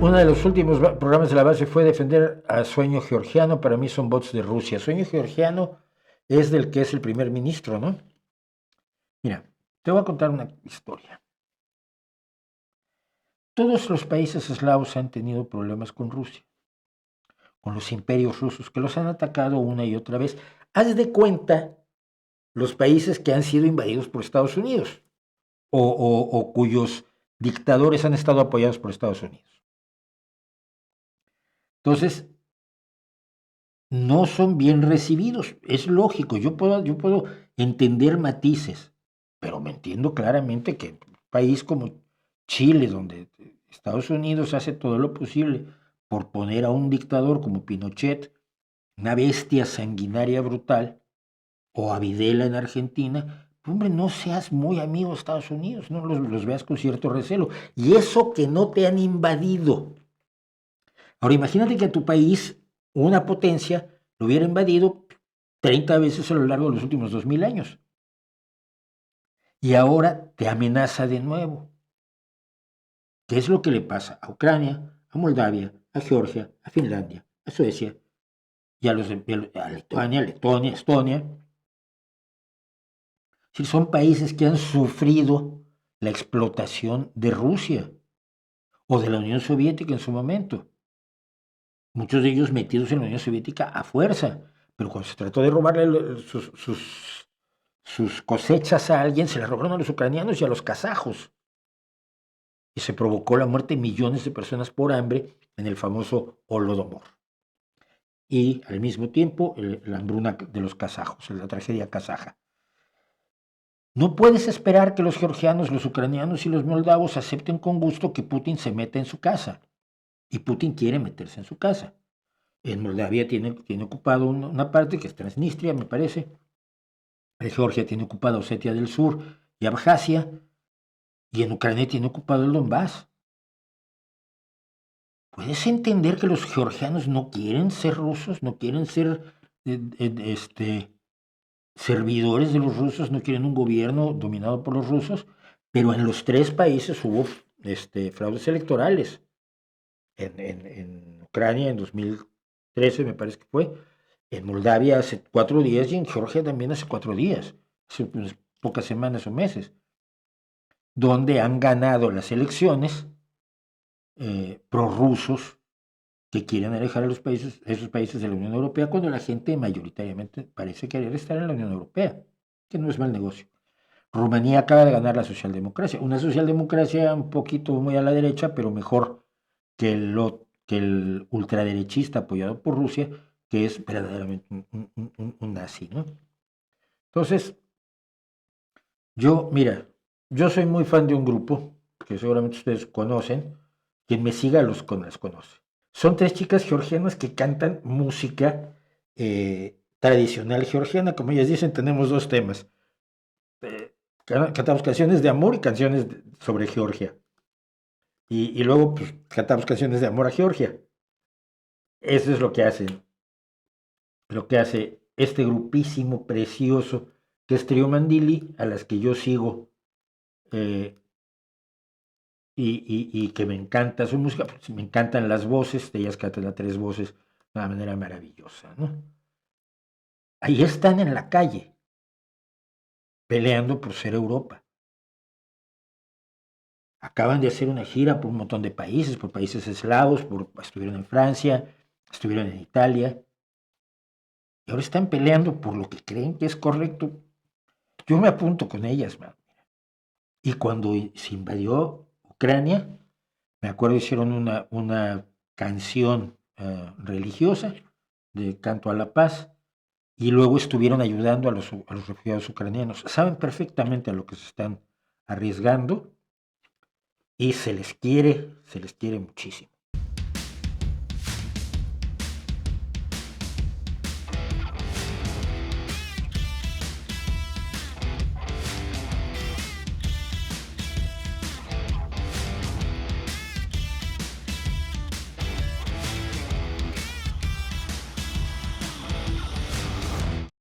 Uno de los últimos programas de la base fue defender a Sueño Georgiano. Para mí son bots de Rusia. Sueño Georgiano es del que es el primer ministro, ¿no? Mira, te voy a contar una historia. Todos los países eslavos han tenido problemas con Rusia, con los imperios rusos, que los han atacado una y otra vez. Haz de cuenta los países que han sido invadidos por Estados Unidos o cuyos dictadores han estado apoyados por Estados Unidos. Entonces, no son bien recibidos. Es lógico, yo puedo entender matices, pero me entiendo claramente que un país como Chile, donde Estados Unidos hace todo lo posible por poner a un dictador como Pinochet, una bestia sanguinaria brutal, o a Videla en Argentina, hombre, no seas muy amigo de Estados Unidos, no los veas con cierto recelo. Y eso que no te han invadido. Ahora imagínate que a tu país, una potencia, lo hubiera invadido 30 veces a lo largo de los últimos 2000 años. Y ahora te amenaza de nuevo. ¿Qué es lo que le pasa a Ucrania, a Moldavia, a Georgia, a Finlandia, a Suecia y a Lituania, Letonia, Estonia? Sí, son países que han sufrido la explotación de Rusia o de la Unión Soviética en su momento. Muchos de ellos metidos en la Unión Soviética a fuerza, pero cuando se trató de robarle sus cosechas a alguien, se las robaron a los ucranianos y a los kazajos. Y se provocó la muerte de millones de personas por hambre en el famoso Holodomor. Y al mismo tiempo la hambruna de los kazajos, la tragedia kazaja. No puedes esperar que los georgianos, los ucranianos y los moldavos acepten con gusto que Putin se meta en su casa. Y Putin quiere meterse en su casa. En Moldavia tiene ocupado una parte que es Transnistria, me parece. Georgia tiene ocupado Osetia del Sur y Abjasia. Y en Ucrania tiene ocupado el Donbass. ¿Puedes entender que los georgianos no quieren ser rusos, no quieren ser servidores de los rusos, no quieren un gobierno dominado por los rusos? Pero en los tres países hubo fraudes electorales. En Ucrania en 2013 me parece que fue, en Moldavia hace 4 días y en Georgia también hace 4 días, hace unas pocas semanas o meses, donde han ganado las elecciones prorrusos que quieren alejar a esos países de la Unión Europea cuando la gente mayoritariamente parece querer estar en la Unión Europea, que no es mal negocio. Rumanía acaba de ganar la socialdemocracia, una socialdemocracia un poquito muy a la derecha, pero mejor que el ultraderechista apoyado por Rusia, que es verdaderamente un nazi, ¿no? Entonces, mira, yo soy muy fan de un grupo que seguramente ustedes conocen, quien me siga las conoce. Son 3 chicas georgianas que cantan música tradicional georgiana, como ellas dicen, tenemos 2 temas. Cantamos canciones de amor y canciones sobre Georgia. Y luego pues, cantamos canciones de amor a Georgia. Eso es lo que hacen. Lo que hace este grupísimo precioso que es Trio Mandili, a las que yo sigo eh, y que me encanta su música, pues, me encantan las voces, ellas cantan a 3 voces de una manera maravillosa, ¿no? Ahí están en la calle, peleando por ser Europa. Acaban de hacer una gira por un montón de países, por países eslavos, estuvieron en Francia, estuvieron en Italia, y ahora están peleando por lo que creen que es correcto. Yo me apunto con ellas, man. Y cuando se invadió Ucrania, me acuerdo hicieron una canción religiosa de canto a la paz y luego estuvieron ayudando a los refugiados ucranianos. Saben perfectamente a lo que se están arriesgando y se les quiere muchísimo.